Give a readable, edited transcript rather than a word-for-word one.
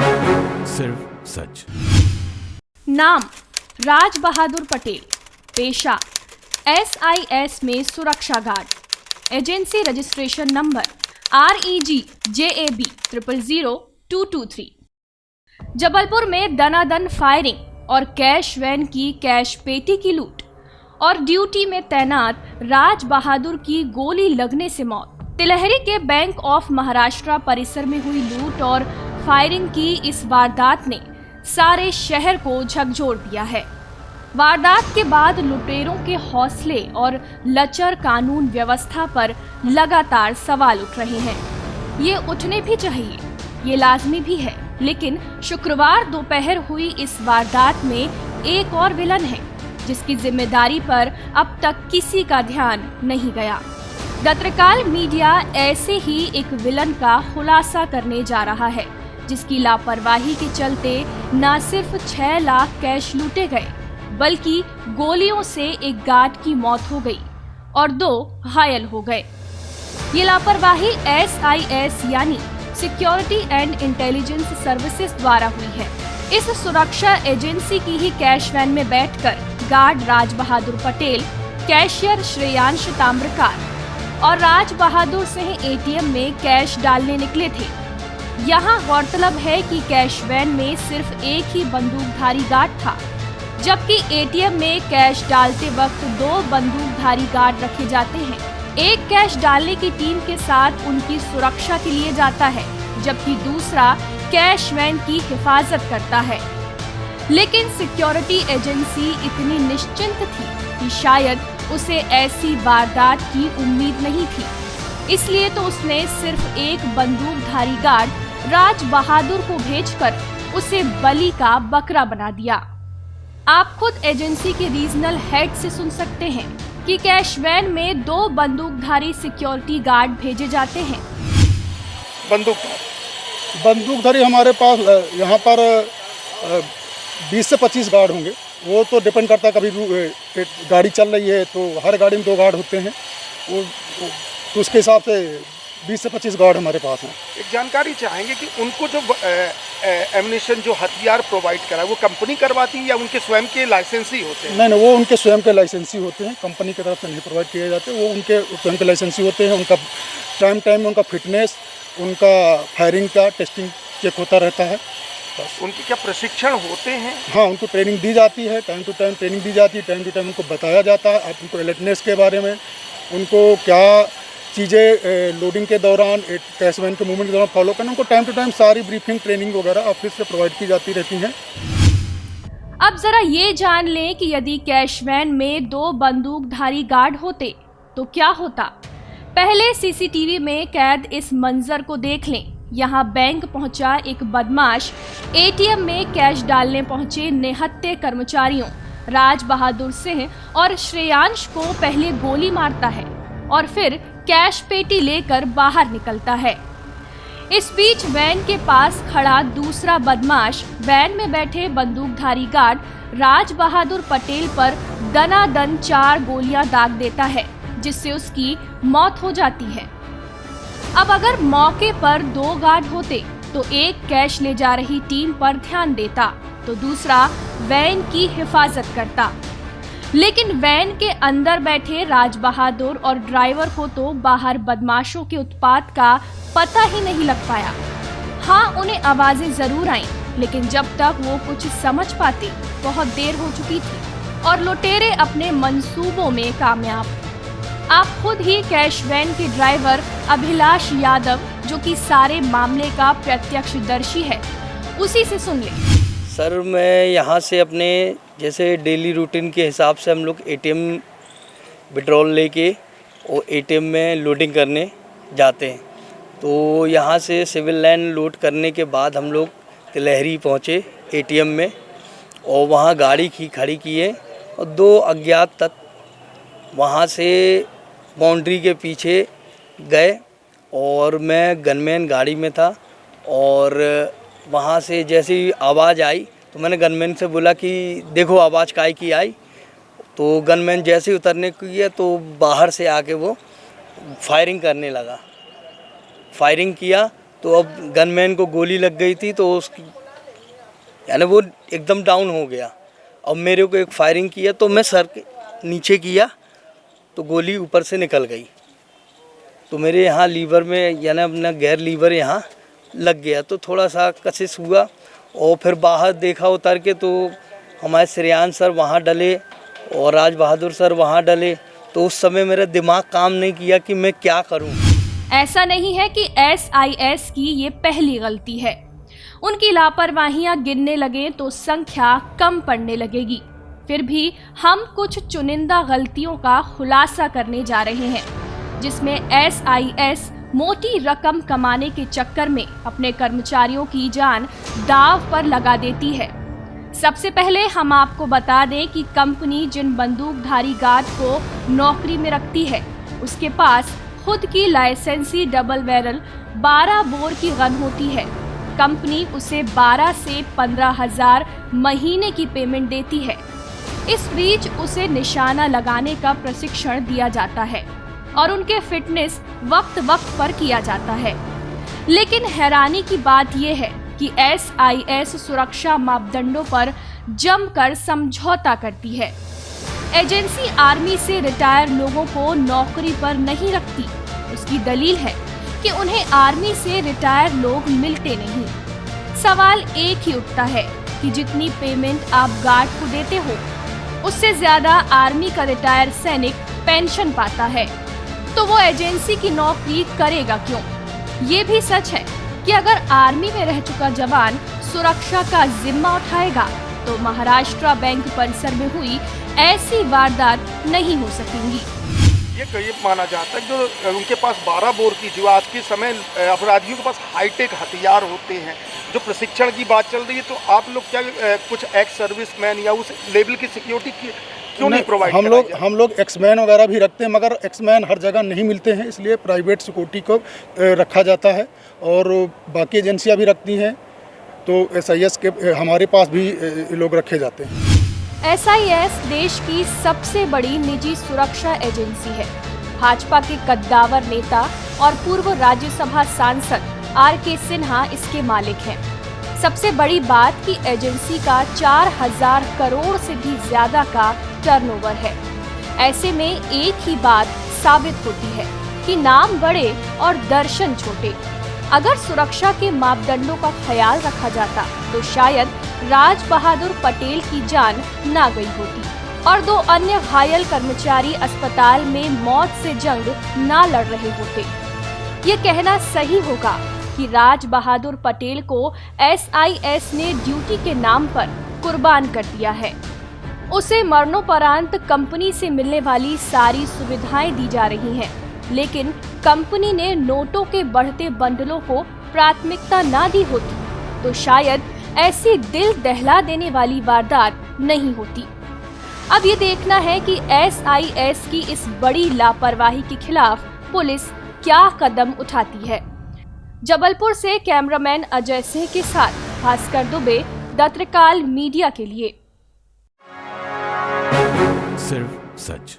सिर्फ सच। नाम राज बहादुर पटेल। पेशा SIS में सुरक्षा guard. Agency registration number REG JAB 000223। Jabalpur में दनादन फायरिंग और कैश वैन की कैश पेटी की लूट और ड्यूटी में तैनात राज बहादुर की गोली लगने से मौत। तिलहरी के बैंक ऑफ महाराष्ट्र परिसर में हुई लूट और फायरिंग की इस वारदात ने सारे शहर को झकझोर दिया है। वारदात के बाद लुटेरों के हौसले और लचर कानून व्यवस्था पर लगातार सवाल उठ रहे हैं। ये उठने भी चाहिए, ये लाजमी भी है, लेकिन शुक्रवार दोपहर हुई इस वारदात में एक और विलन है जिसकी जिम्मेदारी पर अब तक किसी का ध्यान नहीं गया। गतकाल मीडिया ऐसे ही एक विलन का खुलासा करने जा रहा है जिसकी लापरवाही के चलते न सिर्फ 6 लाख कैश लूटे गए बल्कि गोलियों से एक गार्ड की मौत हो गई और 2 घायल हो गए। ये लापरवाही SIS यानी सिक्योरिटी एंड इंटेलिजेंस सर्विसेज द्वारा हुई है। इस सुरक्षा एजेंसी की ही कैश वैन में बैठकर गार्ड राज बहादुर पटेल, कैशियर श्रेयांश ताम्रकार और राज बहादुर सिंह ATM में कैश डालने निकले थे। यहाँ गौरतलब है कि कैश वैन में सिर्फ एक ही बंदूकधारी गार्ड था, जबकि ATM में कैश डालते वक्त 2 बंदूकधारी गार्ड रखे जाते हैं। एक कैश डालने की टीम के साथ उनकी सुरक्षा के लिए जाता है, जबकि दूसरा कैश वैन की हिफाजत करता है। लेकिन सिक्योरिटी एजेंसी इतनी निश्चिंत थी कि शायद उसे ऐसी वारदात की उम्मीद नहीं थी, इसलिए तो उसने सिर्फ एक बंदूकधारी गार्ड राज बहादुर को भेजकर उसे बलि का बकरा बना दिया। आप खुद एजेंसी के रीजनल हेड से सुन सकते हैं कि कैश वैन में 2 बंदूकधारी सिक्योरिटी गार्ड भेजे जाते हैं। बंदूकधारी हमारे पास यहाँ पर 20 से 25 गार्ड होंगे। वो तो डिपेंड करता है, कभी गाड़ी चल रही है तो हर गाड़ी में 2 गार्ड होते हैं, वो तो उसके हिसाब से 20 से 25 गार्ड हमारे पास हैं। एक जानकारी चाहेंगे कि उनको जो एम्युनिशन जो हथियार प्रोवाइड करा वो कंपनी करवाती है या उनके स्वयं के लाइसेंसी होते हैं? नहीं, वो उनके स्वयं के लाइसेंसी होते हैं, कंपनी की तरफ से नहीं प्रोवाइड किए जाते। वो उनके स्वयं के लाइसेंसी होते हैं। उनका टाइम में उनका फिटनेस, उनका फायरिंग का टेस्टिंग चेक होता रहता है। बस। उनके क्या प्रशिक्षण होते हैं? हाँ, उनको ट्रेनिंग दी जाती है, टाइम टू टाइम ट्रेनिंग दी जाती है, टाइम टू टाइम उनको बताया जाता है आप उनको अलर्टनेस के बारे में, उनको क्या चीज़ें लोडिंग के दौरान, कैश वैन के मूवमेंट के दौरान फॉलो करना, उनको टाइम टू टाइम सारी ब्रीफिंग ट्रेनिंग वगैरह ऑफिस से प्रोवाइड की जाती रहती हैं। अब जरा ये जान लें कि यदि कैश वैन में 2 बंदूकधारी गार्ड होते तो क्या होता। पहले CCTV में कैद इस मंजर को देख लें। यहाँ बैंक पहुंचा एक बदमाश ATM में कैश डालने पहुंचे निहत्थे कर्मचारियों राज बहादुर सिंह और श्रेयांश को पहले गोली मारता है और फिर कैश पेटी लेकर बाहर निकलता है। इस बीच वैन के पास खड़ा दूसरा बदमाश वैन में बैठे बंदूकधारी गार्ड राज बहादुर पटेल पर दनादन 4 गोलियां दाग देता है, जिससे उसकी मौत हो जाती है। अब अगर मौके पर 2 गार्ड होते तो एक कैश ले जा रही टीम पर ध्यान देता तो दूसरा वैन की हिफाजत करता। लेकिन वैन के अंदर बैठे राज बहादुर और ड्राइवर को तो बाहर बदमाशों के उत्पात का पता ही नहीं लग पाया। हाँ, उन्हें आवाजें जरूर आईं, लेकिन जब तक वो कुछ समझ पाते बहुत देर हो चुकी थी और लुटेरे अपने मंसूबों में कामयाब। आप खुद ही कैश वैन के ड्राइवर अभिलाष यादव, जो कि सारे मामले का प्रत्यक्षदर्शी है, उसी से सुन लें। सर, मैं यहाँ से अपने जैसे डेली रूटीन के हिसाब से हम लोग ATM विड्रॉल लेके और ATM में लोडिंग करने जाते हैं। तो यहाँ से सिविल लाइन लोड करने के बाद हम लोग तिलहरी पहुँचे ATM में और वहाँ गाड़ी खड़ी किए और 2 अज्ञात तत्व वहाँ से बाउंड्री के पीछे गए और मैं गनमैन गाड़ी में था और वहाँ से जैसी आवाज़ आई तो मैंने गनमैन से बोला कि देखो आवाज़ काहे की आई। तो गनमैन जैसे ही उतरने को किया तो बाहर से आके वो फायरिंग करने लगा। फायरिंग किया तो अब गनमैन को गोली लग गई थी, तो उसकी यानी वो एकदम डाउन हो गया। अब मेरे को एक फायरिंग किया तो मैं सर के नीचे किया तो गोली ऊपर से निकल गई, तो मेरे यहाँ लीवर में यानी अपना गैर लीवर यहाँ लग गया, तो थोड़ा सा कशिश हुआ। और फिर बाहर देखा उतर के तो हमारे श्रेयान सर वहाँ डले और राज बहादुर सर वहाँ डले, तो उस समय मेरा दिमाग काम नहीं किया कि मैं क्या करूँ। ऐसा नहीं है कि SIS की ये पहली गलती है। उनकी लापरवाहियां गिनने लगे तो संख्या कम पड़ने लगेगी। फिर भी हम कुछ चुनिंदा गलतियों का खुलासा करने जा रहे हैं, जिसमें SIS मोटी रकम कमाने के चक्कर में अपने कर्मचारियों की जान दांव पर लगा देती है। सबसे पहले हम आपको बता दें कि कंपनी जिन बंदूकधारी गार्ड को नौकरी में रखती है, उसके पास खुद की लाइसेंसी डबल बैरल 12 बोर की गन होती है। कंपनी उसे 12 से 15,000 महीने की पेमेंट देती है। इस बीच उसे निशाना लगाने का प्रशिक्षण दिया जाता है और उनके फिटनेस वक्त वक्त पर किया जाता है। लेकिन हैरानी की बात यह है कि SIS सुरक्षा मापदंडों पर जमकर समझौता करती है। एजेंसी आर्मी से रिटायर लोगों को नौकरी पर नहीं रखती। उसकी दलील है कि उन्हें आर्मी से रिटायर लोग मिलते नहीं। सवाल एक ही उठता है कि जितनी पेमेंट आप गार्ड को देते हो, उससे ज्यादा आर्मी का रिटायर सैनिक पेंशन पाता है, तो वो एजेंसी की नौकरी करेगा क्यों? ये भी सच है कि अगर आर्मी में रह चुका जवान सुरक्षा का जिम्मा उठाएगा तो महाराष्ट्र बैंक परिसर में हुई ऐसी वारदात नहीं हो सकेंगी। ये माना जाता है जो उनके पास 12 बोर की, जो आज के समय अपराधियों के पास हाईटेक हथियार होते हैं, जो प्रशिक्षण की बात चल रही है, तो आप लोग क्या कुछ एक्स सर्विसमैन या उस लेवल की सिक्योरिटी क्यों नहीं प्रोवाइड? हम लोग एक्समैन वगैरह भी रखते हैं, मगर एक्समैन हर जगह नहीं मिलते हैं, इसलिए प्राइवेट सिक्योरिटी को रखा जाता है और बाकी एजेंसियां भी रखती हैं, तो SIS के हमारे पास भी लोग रखे जाते हैं। SIS देश की सबसे बड़ी निजी सुरक्षा एजेंसी है। भाजपा के कद्दावर नेता और पूर्व राज्यसभा सांसद RK सिन्हा इसके मालिक हैं। सबसे बड़ी बात कि एजेंसी का 4,000 करोड़ से भी ज्यादा का टर्नओवर है। ऐसे में एक ही बात साबित होती है कि नाम बड़े और दर्शन छोटे। अगर सुरक्षा के मापदंडों का ख्याल रखा जाता तो शायद राज बहादुर पटेल की जान ना गई होती और 2 अन्य घायल कर्मचारी अस्पताल में मौत से जंग ना लड़ रहे होते। ये कहना सही होगा कि राज बहादुर पटेल को SIS ने ड्यूटी के नाम पर कुर्बान कर दिया है। उसे मरणोपरांत कंपनी से मिलने वाली सारी सुविधाएं दी जा रही हैं, लेकिन कंपनी ने नोटों के बढ़ते बंडलों को प्राथमिकता ना दी होती तो शायद ऐसी दिल दहला देने वाली वारदात नहीं होती। अब ये देखना है कि SIS की इस बड़ी लापरवाही के खिलाफ पुलिस क्या कदम उठाती है। जबलपुर से कैमरामैन अजय सिंह के साथ Bhaskar Dubey, the Trikal media के लिए। सिर्फ सच।